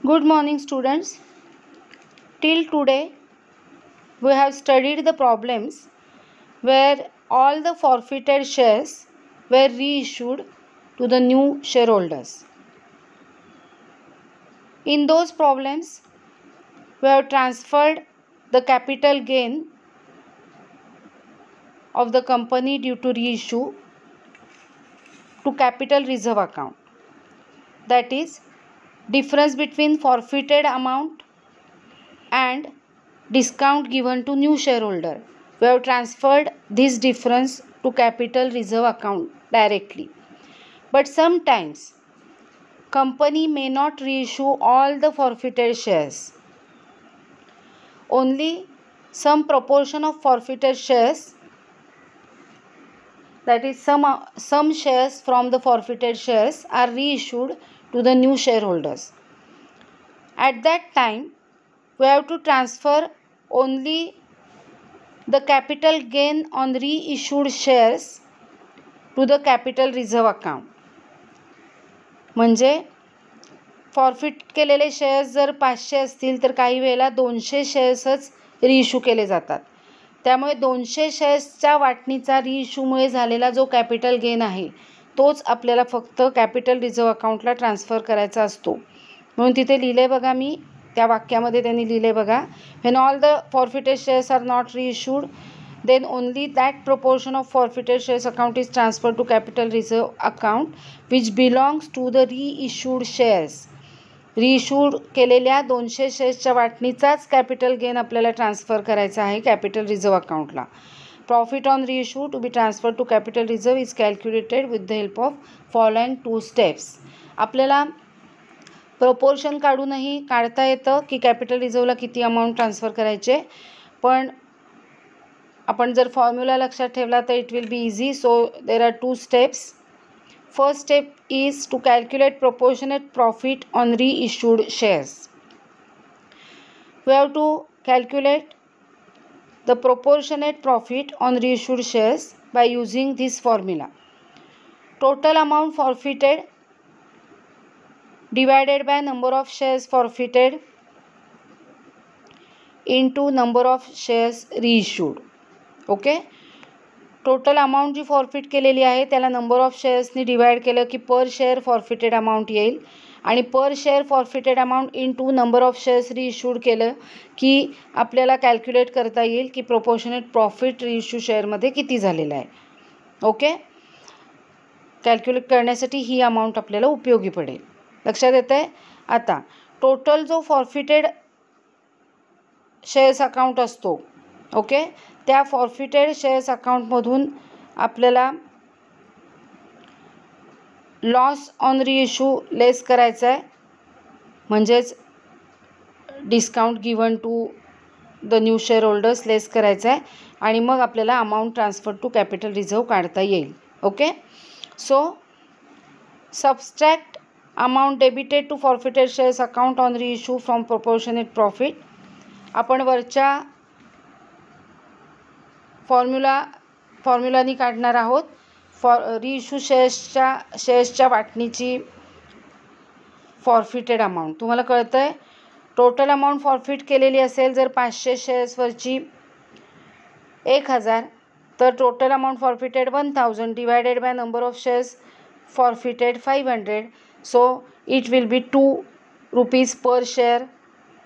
Good morning, students. Till today, we have studied the problems where all the forfeited shares were reissued to the new shareholders. In those problems, we have transferred the capital gain of the company due to reissue to capital reserve account. That is, difference between forfeited amount and discount given to new shareholder. We have transferred this difference to capital reserve account directly. But sometimes company may not reissue all the forfeited shares. Only some proportion of forfeited shares, that is some shares from the forfeited shares, are reissued to the new shareholders. At that time, we have to transfer only the capital gain on reissued shares to the capital reserve account. म्हणजे forfeit केलेले shares जर 500 असतील तर काही वेळेला 200 शेअर्सच रिइश्यू केले जातात. त्यामुळे 200 शेअर्सच्या वाटणीचा रिइश्यूमुळे झालेला जो कॅपिटल गेन आहे तोच आपल्याला फक्त कॅपिटल रिझर्व्ह अकाउंटला ट्रान्सफर करायचा असतो. म्हणून तिथे लिहिले बघा, मी त्या वाक्यामध्ये त्यांनी लिहिले बघा, when all the forfeited shares are not reissued then only that proportion of forfeited shares account is transferred to capital reserve account which belongs to the reissued shares. Reissued केलेल्या 200 शेअर्सच्या वाटणीचाच कॅपिटल गेन आपल्याला transfer करायचा आहे capital reserve अकाउंटला. Profit on reissue to be transfer to capital reserve is calculated with the help of following 2 steps. आपल्याला proportion काढूनही काढता येतं की कॅपिटल रिझर्व्हला किती अमाऊंट ट्रान्सफर करायचे, पण आपण जर फॉर्म्युला लक्षात ठेवला तर it will be easy. So there are 2 steps. First step is to calculate proportionate profit on reissued shares. We have to calculate the proportionate profit on reissued shares by using this formula. Total amount forfeited divided by number of shares forfeited into number of shares reissued. Okay. Total amount जी forfeit केलेली आहे त्याला number of शेअर्सनी divide केलं की पर share forfeited amount येईल, आणि per share forfeited amount into number of shares reissued केलं की आपल्याला कॅल्क्युलेट करता येईल की प्रोपोर्शनेट प्रॉफिट रिइश्यू शेअरमध्ये किती झालेलं आहे. ओके. कॅल्क्युलेट करण्यासाठी ही अमाऊंट आपल्याला उपयोगी पडेल. लक्षात येतं आहे. आता टोटल जो फॉरफिटेड शेअर्स अकाउंट असतो, ओके, त्या फॉरफिटेड शेअर्स अकाउंटमधून आपल्याला लॉस ऑन रिइश्यू लेस करायचं आहे, म्हणजेच discount given to the new share holders less करायचं आहे, आणि मग आपल्याला amount transfer to capital reserve काढता येईल. Okay. So subtract amount debited to forfeited shares account on reissue from proportionate profit. आपण वरच्या फॉर्म्युलानी काढणार आहोत. रिइश्यू शेअर्सच्या वाटणीची फॉरफिटेड अमाऊंट. तुम्हाला कळतं आहे, टोटल अमाऊंट फॉरफिट केलेली असेल जर 500 शेअर्सवरची 1000, तर total amount forfeited 1000 divided by number of shares forfeited 500. So it will B 2 rupees per share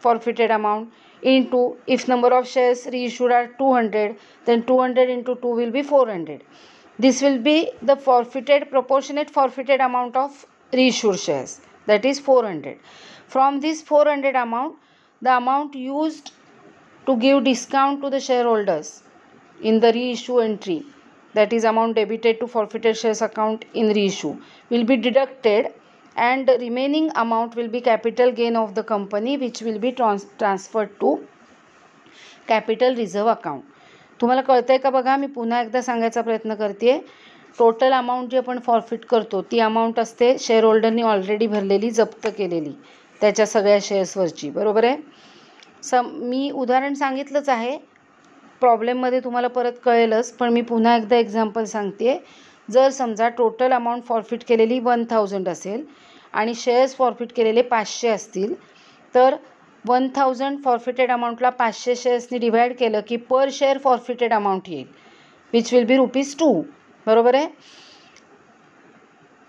forfeited amount into, if number of shares reissued are 200, then 200 into 2 will be 400. This will be the proportionate forfeited amount of reissued shares, that is 400. From this 400 amount, the amount used to give discount to the shareholders in the reissue entry, that is amount debited to forfeited shares account in reissue, will be deducted, and the remaining amount will be capital gain of the company which will be transferred to capital reserve account. तुम्हाला कळतंय का बघा, मी पुन्हा एकदा सांगायचा प्रयत्न करते. Total amount जी आपण फॉरफिट करतो ती अमाऊंट असते शेअर होल्डरनी ऑलरेडी भरलेली, जप्त केलेली त्याच्या सगळ्या शेअर्सवरची. बरोबर आहे. मी उदाहरण सांगितलंच आहे, प्रॉब्लेममध्ये तुम्हाला परत कळेलच, पण मी पुन्हा एकदा एक्झाम्पल सांगते. जर समजा टोटल अमाऊंट फॉरफिट केलेली 1000 असेल आणि शेअर्स फॉरफिट केलेले 500 असतील, तर 1000 फॉरफिटेड अमाऊंटला 500 शेअर्सनी डिवाइड केलं की पर शेअर फॉरफिटेड अमाऊंट येईल, विच विल बी ₹2. बरोबर आहे.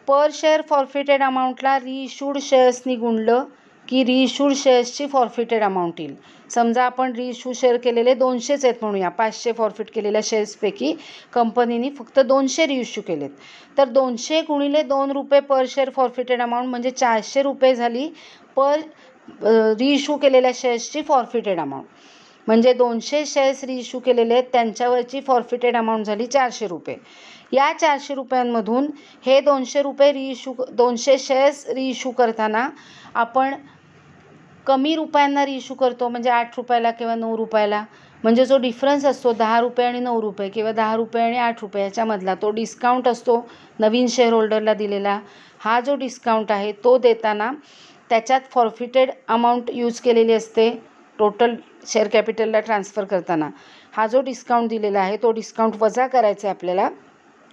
पर शेअर फॉरफिटेड अमाऊंटला रिइश्यूड शेअर्सनी गुणलं की रिइश्यूड शेअर्सची फॉरफिटेड अमाऊंट येईल. समजा आपण रिइश्यू शेअर केलेले 200 आहेत म्हणूया, 500 फॉरफिट केलेल्या शेअर्सपैकी कंपनीने फक्त 200 रिइश्यू केलेत, तर 200 गुणिले ₹2 पर शेअर फॉरफिटेड अमाऊंट म्हणजे ₹400 झाली पर रिइश्यू केलेल्या शेअर्सची फॉरफिटेड अमाऊंट. म्हणजे 200 शेअर्स रिइश्यू केलेले आहेत त्यांच्यावरची फॉरफिटेड अमाऊंट झाली ₹400. या ₹400मधून हे ₹200 शेअर्स रिइश्यू करताना आपण कमी रुपयांना रिइश्यू करतो, म्हणजे ₹8 किंवा ₹9. म्हणजे जो डिफरन्स असतो ₹10 आणि ₹9 किंवा ₹10 आणि ₹8 याच्यामधला तो डिस्काउंट असतो नवीन शेअर होल्डरला दिलेला. हा जो डिस्काउंट आहे तो देताना त्याच्यात फॉरफिटेड अमाऊंट यूज केलेली असते टोटल शेअर कॅपिटलला ट्रान्सफर करताना. हा जो डिस्काउंट दिलेला आहे तो डिस्काउंट वजा करायचा आहे आपल्याला,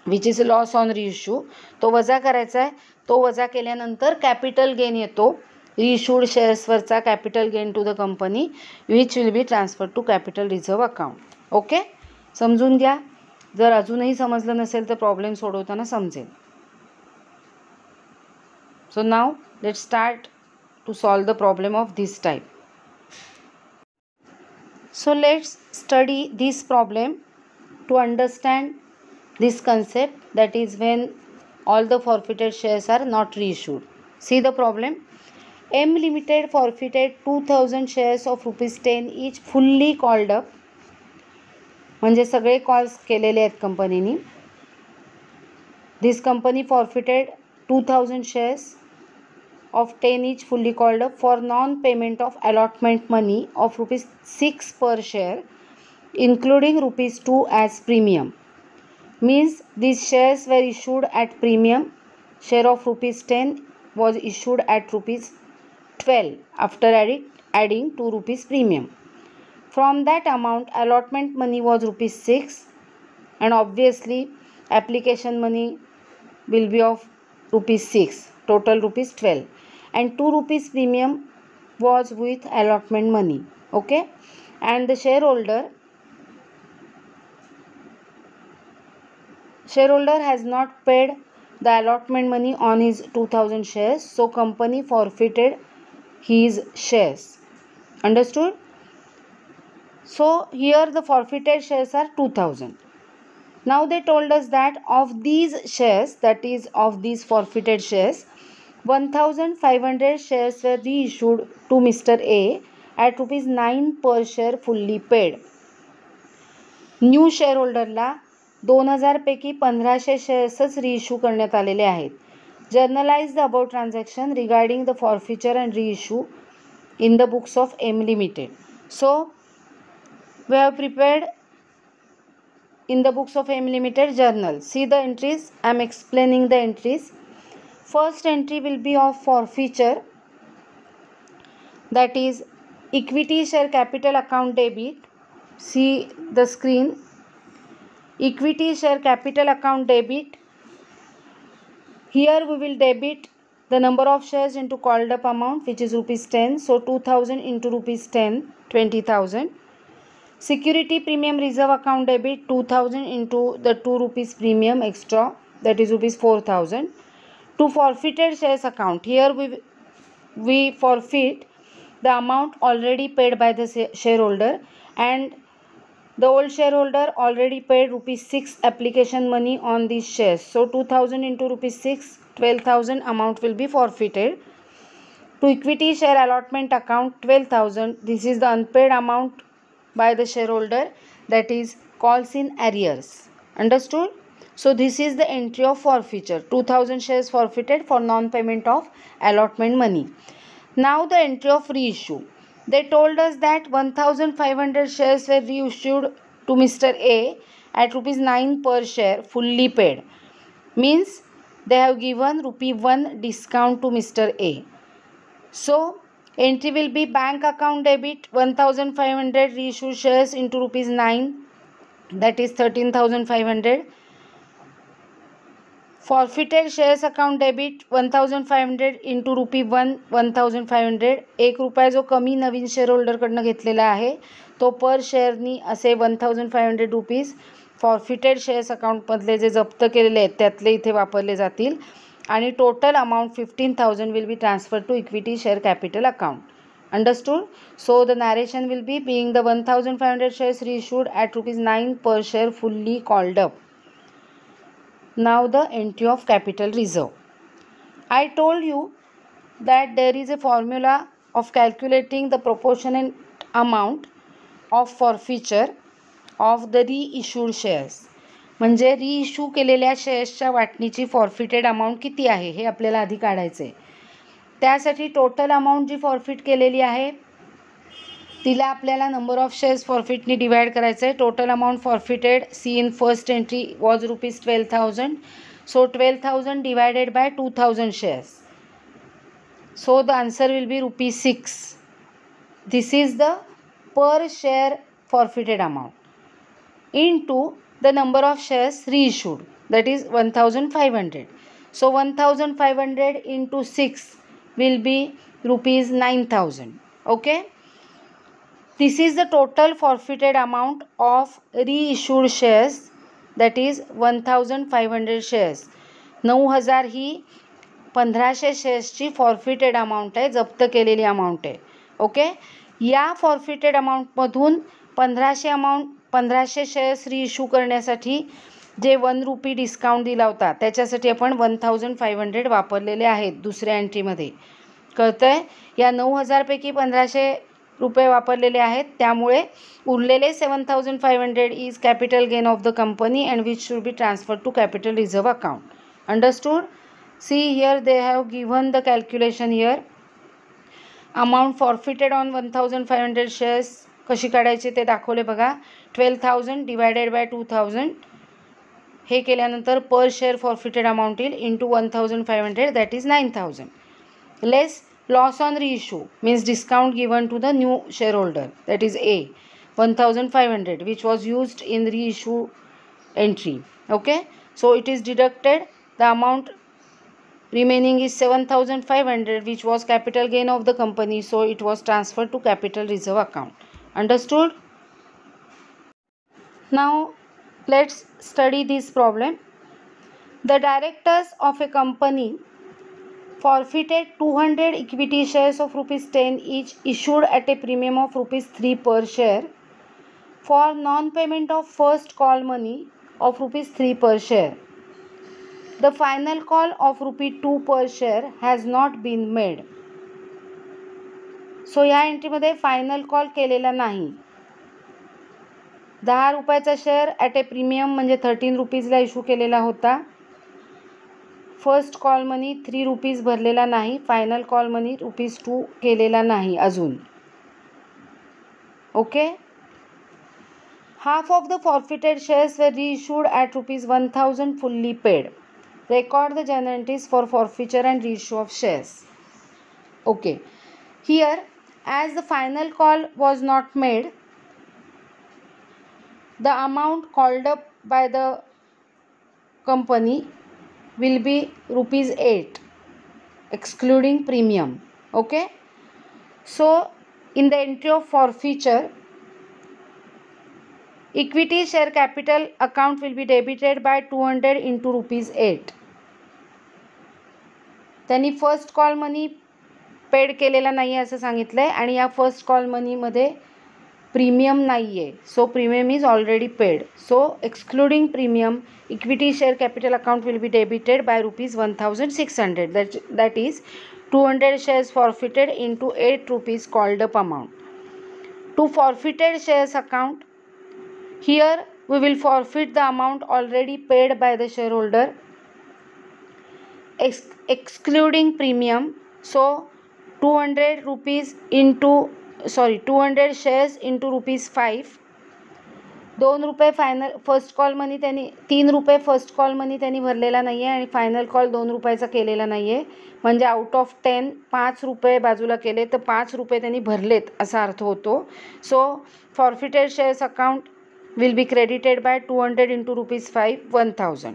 विच इज लॉस ऑन रिइश्यू. तो वजा करायचा आहे. तो वजा केल्यानंतर कॅपिटल गेन येतो, रिइश्यूड शेअर्सवरचा capital gain to the company, which will be transfer to capital reserve account. Okay, समजून घ्या. जर अजूनही समजलं नसेल तर प्रॉब्लेम सोडवताना समजेल. So now let's start to solve the problem of this type. So let's study this problem to understand this concept, that is when all the forfeited shares are not reissued. See the problem. M Limited forfeited 2000 shares of ₹10 each fully called up, म्हणजे सगळे calls केलेले आहेत कंपनीनी. This company forfeited 2000 shares of 10 each fully called up for non-payment of allotment money of ₹6 per share, including ₹2 as premium. Means these shares were issued at premium. Share of ₹10 was issued at ₹12 after adding ₹2 premium. From that amount, allotment money was ₹6, and obviously application money will be of ₹6, total ₹12. And ₹2 premium was with allotment money. Okay, and the shareholder has not paid the allotment money on his 2000 shares, so company forfeited his shares. Understood? So here the forfeited shares are 2000. Now they told us that of these shares, that is of these forfeited shares, 1500 shares were reissued to Mr. A at ₹9 per share fully paid. New शेअरहोल्डरला 2000 पैकी 1500 शेअर्सच reissue करण्यात आलेले आहेत. Journalize the above transaction regarding the forfeiture and reissue in the books of M Limited. So we have prepared in the books of M Limited journal. See the entries. I am explaining the entries. First entry will be of forfeiture, that is equity share capital account debit. See the screen. Equity share capital account debit. Here we will debit the number of shares into called up amount, which is ₹10. So 2000 into ₹10, 20,000. Security premium reserve account debit 2000 into the ₹2 premium extra, that is ₹4,000. To forfeited shares account, here we forfeit the amount already paid by the shareholder, and the old shareholder already paid ₹6 application money on these shares. So 2000 into ₹6, 12,000 amount will be forfeited. To equity share allotment account 12,000, this is the unpaid amount by the shareholder, that is calls in arrears. Understood? So this is the entry of forfeiture. 2000 shares forfeited for non-payment of allotment money. Now the entry of reissue. They told us that 1500 shares were reissued to Mr. A at ₹9 per share fully paid. Means they have given ₹1 discount to Mr. A. So entry will be bank account debit 1500 reissued shares into ₹9, that is 13,500. Forfeited shares account debit 1500 into ₹1 1500. ₹1 जो कमी नवीन share होल्डरकडनं घेतलेला आहे तो पर शेअरनी असे ₹1500 फॉर्फिटेड shares अकाउंटमधले जे जप्त केलेले आहेत त्यातले इथे वापरले जातील आणि total amount 15,000 will be transfer to equity share capital account. Understood? So the narration will be being the 1500 shares reissued at ₹9 per share fully called up. Now the entry of capital reserve. I told you that there is a formula of calculating the proportionate amount of forfeiture of the reissued shares. म्हणजे रिइश्यू केलेल्या शेअर्सच्या वाटणीची फॉर्फिटेड amount किती आहे हे आपल्याला आधी काढायचं आहे. त्यासाठी टोटल अमाऊंट जी फॉर्फिट केलेली आहे तिला आपल्याला नंबर ऑफ शेअर्स फॉर्फिटनी डिवाइड करायचं आहे. Total amount forfeited see in first entry was ₹12,000. So 12,000 divided by 2,000 shares. So the answer will be ₹6. This is the per share forfeited amount into the number of shares reissued that is 1,500. So 1,500 into 6 will be ₹9,000. Okay, this is the total forfeited amount of reissued shares, that is 1,500 shares. 9,000 ही 1,500 शेअर्सची फॉर्फिटेड amount आहे, जप्त केलेली amount आहे. Okay, या फॉर्फिटेड अमाऊंटमधून 1,500 shares रिइश्यू करण्यासाठी जे ₹1 discount दिला होता त्याच्यासाठी आपण 1,500 वापरलेले आहेत दुसऱ्या एंट्रीमध्ये. कळतं आहे? या 9,000 पैकी ₹1,500 वापरलेले आहेत, त्यामुळे उरलेले 7,500 is capital gain of the company and which should be transfer to capital reserve account. Understood? See here they have given the calculation here. Amount forfeited on 1,500 shares कशी काढायची ते दाखवले बघा. 12,000 डिवायडेड बाय 2,000 हे केल्यानंतर पर शेअर फॉर्फिटेड अमाऊंट येईल into 1,500 that is 9,000. Less loss on reissue means discount given to the new shareholder, that is A, 1,500 which was used in reissue entry. Okay, so it is deducted. The amount remaining is 7,500 which was capital gain of the company, so it was transferred to capital reserve account. Understood? Now let's study this problem. The directors of a company forfeited 200 equity shares of ₹10 each issued at a premium of ₹3 per share for non-payment of first call money of ₹3 per share. The final call of ₹2 per share has not been made. So या एंट्रीमध्ये final call केलेला नाही. ₹10 share at a premium म्हणजे ₹13 issue केलेला होता. First call money ₹3 भरलेला नाही. Final call money ₹2 केलेला नाही अजून. Okay, half of the forfeited shares were reissued at ₹1,000 fully paid. Record the journal entries for forfeiture and reissue of shares. Okay, here as the final call was not made, the amount called up by the company will be ₹8 excluding premium. Okay, so in the entry of forfeiture, equity share capital account will be debited by 200 into ₹8. त्यांनी first call money paid केलेला नाही आहे असं सांगितलं आहे आणि या first call मनीमध्ये premium नाही आहे. सो premium is already paid. So excluding premium, equity share capital account will be debited bye ₹1,600. That is 200 shares forfeited into ₹8 called up amount. To forfeited shares account, here we will forfeit the amount already paid by the shareholder excluding premium. So 200 shares into ₹5. ₹2 final first call money त्यांनी ₹3 first call money त्यांनी भरलेला नाही आहे आणि final call ₹2चा केलेला नाही आहे. म्हणजे आउट ऑफ 10 ₹5 बाजूला केले तर ₹5 त्यांनी भरलेत असा अर्थ होतो. So forfeited shares account will be credited by 200 into ₹5 1,000.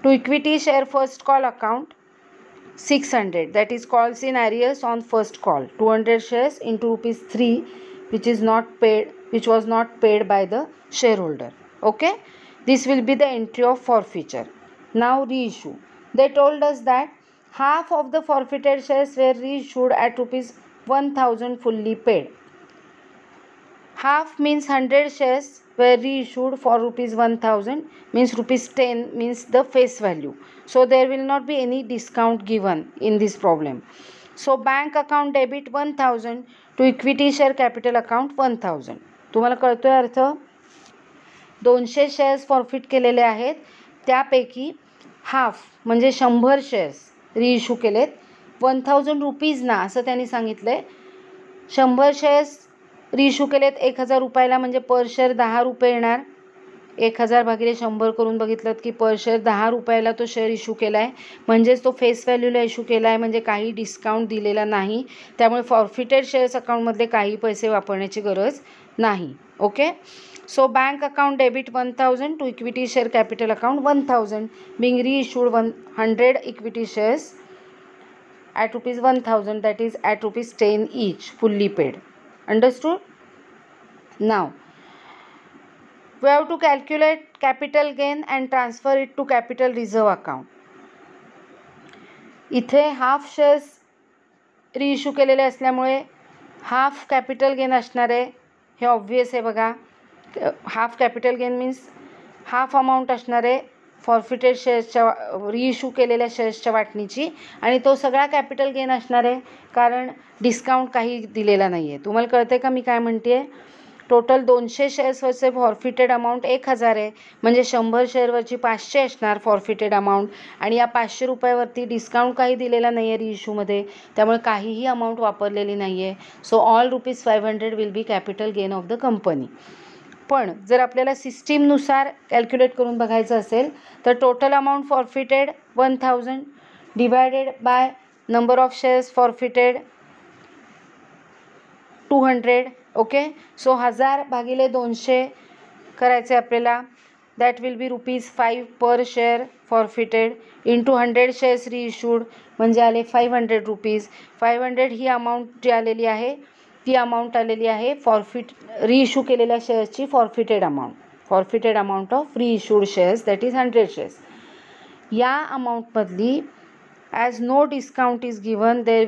To equity share first call account 600, that is calls in arrears on first call. 200 shares into rupees 3 which was not paid by the shareholder. Okay, this will be the entry of forfeiture. Now reissue. They told us that half of the forfeited shares were reissued at rupees 1000 fully paid. Half means 100 shares were reissued for rupees 1000, means rupees 10 means the face value. So there will not be any discount given in this problem. So bank account debit 1000 to equity share capital account 1000. तुम्हाला कळतोय अर्थ? 200 shares forfeit केलेले आहेत, त्यापैकी half म्हणजे 100 shares रिइश्यू केलेत 1000 rupees ना, असं त्यांनी सांगितलंय. 100 शेअर्स रिइश्यू केलेत 1000 रुपयाला, म्हणजे पर शेअर 10 रुपये येणार. 1000 भागिले 100 करून बघितलं की पर शेअर 10 रुपयाला तो शेअर इश्यू केला आहे, म्हणजेच तो फेस व्हॅल्यूला इश्यू केला आहे, म्हणजे काही डिस्काउंट दिलेला नाही. त्यामुळे फॉरफिटेड शेअर्स अकाउंटमधले काही पैसे वापरण्याची गरज नाही. Okay, so bank account debit 1000 to equity share capital account 1000 being reissued 100 equity shares at rupees 1000, that is at rupees 10 each, fully paid. Understood? Now we have to calculate capital gain and transfer it to capital reserve account. इथे half shares रिइश्यू केलेले असल्यामुळे half capital gain असणार आहे, हे obvious आहे. बघा, half capital gain means half amount असणार आहे forfeited शेअर्सच्या रिइश्यू केलेल्या शेअर्सच्या वाटणीची, आणि तो सगळा कॅपिटल गेन असणार आहे कारण डिस्काउंट काही दिलेला नाही आहे. तुम्हाला कळते का मी काय म्हणते आहे? टोटल 200 शेअर्सवरचे फॉरफिटेड अमाऊंट 1000 आहे, म्हणजे 100 शेअरवरची 500 असणार फॉरफिटेड अमाऊंट, आणि या 500 रुपयावरती डिस्काउंट काही दिलेला नाही आहे रिइश्यूमध्ये, त्यामुळे काहीही अमाऊंट वापरलेली नाही आहे. So all rupees 500 will be capital gain of the company. पण जर आपल्याला सिस्टीमनुसार कॅल्क्युलेट करून बघायचं असेल तर total amount forfeited 1000 divided by number of shares forfeited 200. Okay, so 1000 भागिले 200 करायचे आपल्याला, that will be rupees 5 per share forfeited into 100 shares reissued, म्हणजे आले 500 रुपीज. 500 ही अमाऊंट जी आलेली आहे ती अमाऊंट आलेली आहे फॉरफिट रिइश्यू केलेल्या शेअर्सची forfeited amount of reissued shares, that is 100 shares. या अमाऊंटमधली as no discount is given, there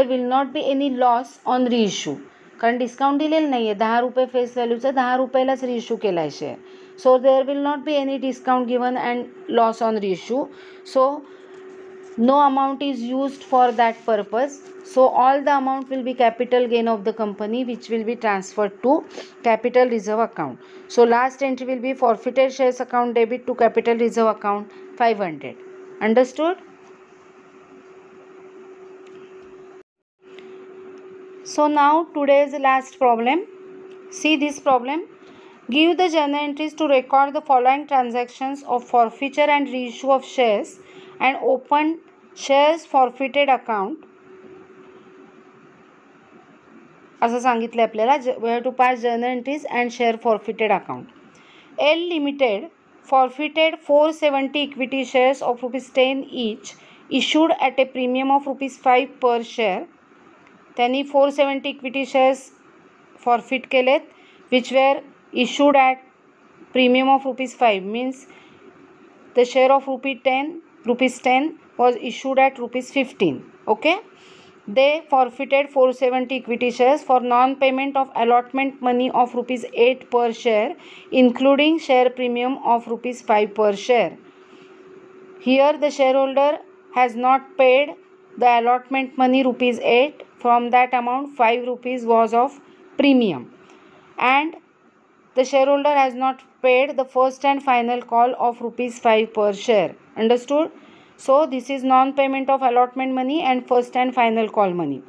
will not be any loss on reissue, कारण डिस्काउंट दिलेलं नाही आहे. 10 रुपये फेस व्हॅल्यूचं 10 रुपयालाच रिइश्यू केला आहे share. So there will not be any discount given and loss on reissue. So no amount is used for that purpose, so all the amount will be capital gain of the company, which will be transferred to capital reserve account. So last entry will be forfeited shares account debit to capital reserve account 500. Understood? So now today's last problem. See this problem. Give the journal entries to record the following transactions of forfeiture and reissue of shares and open shares forfeited account. असं सांगितलं आपल्याला. We have to pass journal entries and share forfeited account. L limited forfeited 470 equity shares of ₹10 each issued at a premium of ₹5 per share. त्यांनी 470 equity shares forfeit केलेत विच wear issued at premium of ₹5, means the share of ₹10 was issued at ₹15. Okay, they forfeited 470 equity shares for non-payment of allotment money of ₹8 per share, including share premium of ₹5 per share. Here the shareholder has not paid the allotment money ₹8. From that amount 5 rupees was of premium, and the shareholder has not paid the first and final call of ₹5 per share. Understood? So this is non-payment of allotment money and first and final call money.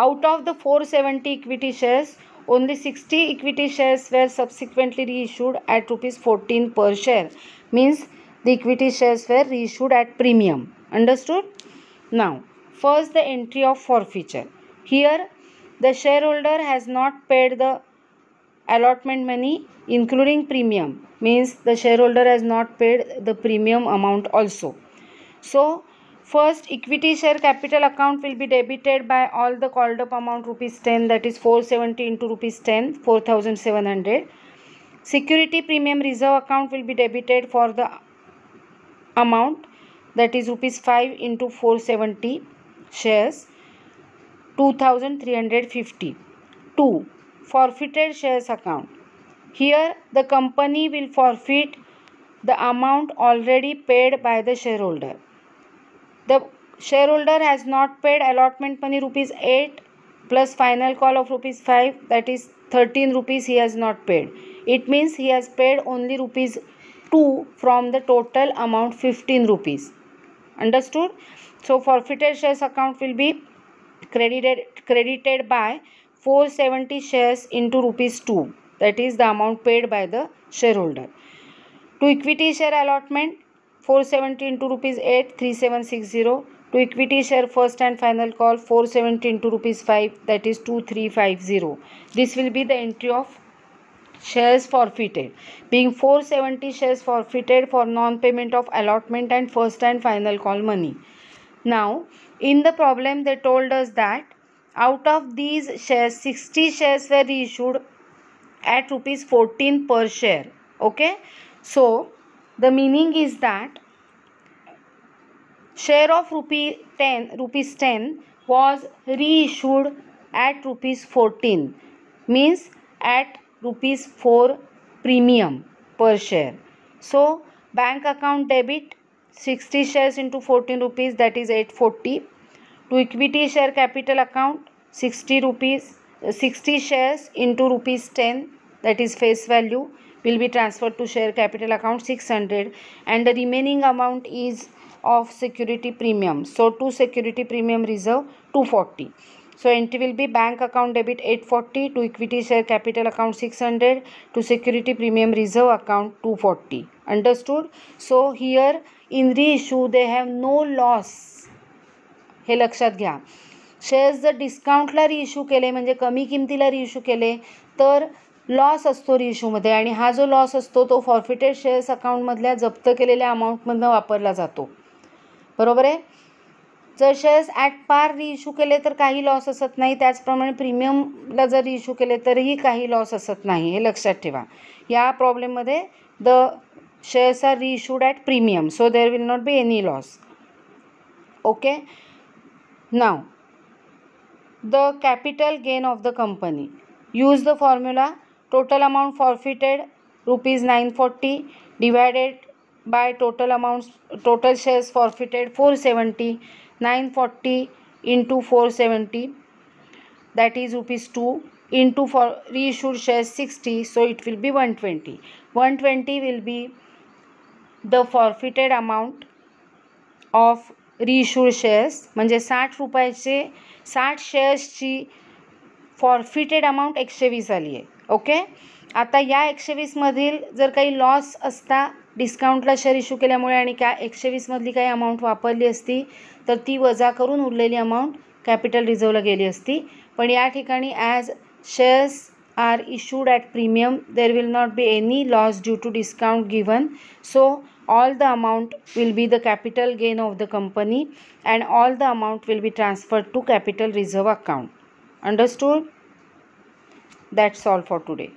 Out of the 470 equity shares, only 60 equity shares were subsequently reissued at ₹14 per share. Means the equity shares were reissued at premium. Understood? Now, first the entry of forfeiture. Here the shareholder has not paid the allotment money including premium, means the shareholder has not paid the premium amount also. So first, equity share capital account will be debited by all the called up amount rupees 10, that is 470 into rupees 10, 4700. Security premium reserve account will be debited for the amount, that is rupees 5 into 470 shares, 2350. 2. Forfeited shares account. Here the company will forfeit the amount already paid by the shareholder. The shareholder has not paid allotment money rupees 8 plus final call of rupees 5, that is 13 rupees he has not paid. It means he has paid only rupees 2 from the total amount 15 rupees. Understood? So forfeited shares account will be credited by 470 shares into rupees 2, that is the amount paid by the shareholder. To equity share allotment, 470 into rupees 8, 3760. To equity share first and final call, 470 into rupees 5, that is 2350. This will be the entry of shares forfeited, being 470 shares forfeited for non-payment of allotment and first and final call money. Now, in the problem they told us that out of these shares, 60 shares were reissued at rupees 14 per share. Okay, so the meaning is that share of rupees 10 was reissued at rupees 14, means at rupees 4 premium per share. So bank account debit 60 shares into 14 rupees, that is 840. To equity share capital account, 60 shares into rupees 10, that is face value, will be transferred to share capital account 600, and the remaining amount is of security premium. So to security premium reserve 240. So entry will be bank account debit 840, to equity share capital account 600, to security premium reserve account 240. Understood? So here in reissue they have no loss. हे लक्षात घ्या. Shares जर डिस्काउंटला रिइश्यू केले, म्हणजे कमी किमतीला रिइश्यू केले, तर loss असतो रिइश्यूमध्ये, आणि हा जो लॉस असतो तो फॉर्फिटेड शेअर्स अकाउंटमधल्या जप्त केलेल्या अमाऊंटमधनं वापरला जातो. बरोबर आहे. जर शेअर्स ॲट पार रिइश्यू केले तर काही लॉस असत नाही. त्याचप्रमाणे प्रीमियमला जर रिइश्यू केले तरीही काही लॉस असत नाही. हे लक्षात ठेवा. या प्रॉब्लेममध्ये the shares are reissued at premium, so there will not be any loss. Okay. Now, the capital gain of the company. Use the formula total amount forfeited rupees 940 divided by total shares forfeited 470. 940 into 470, that is rupees 2, into for reissued shares 60, so it will be 120. 120 will be the forfeited amount of reissued shares, म्हणजे 60 रुपयाचे 60 शेअर्सची फॉर्फिटेड amount 120 आली आहे. Okay. आता या 120 मधील जर काही लॉस असता डिस्काउंटला शेअर इश्यू केल्यामुळे आणि त्या 120 मधली काही अमाऊंट वापरली असती तर ती वजा करून उरलेली अमाऊंट कॅपिटल रिझर्वला गेली असती. पण या ठिकाणी as shares are issued at premium there will not be any loss due to discount given. So all the amount will be the capital gain of the company and all the amount will be transferred to capital reserve account. Understood? That's all for today.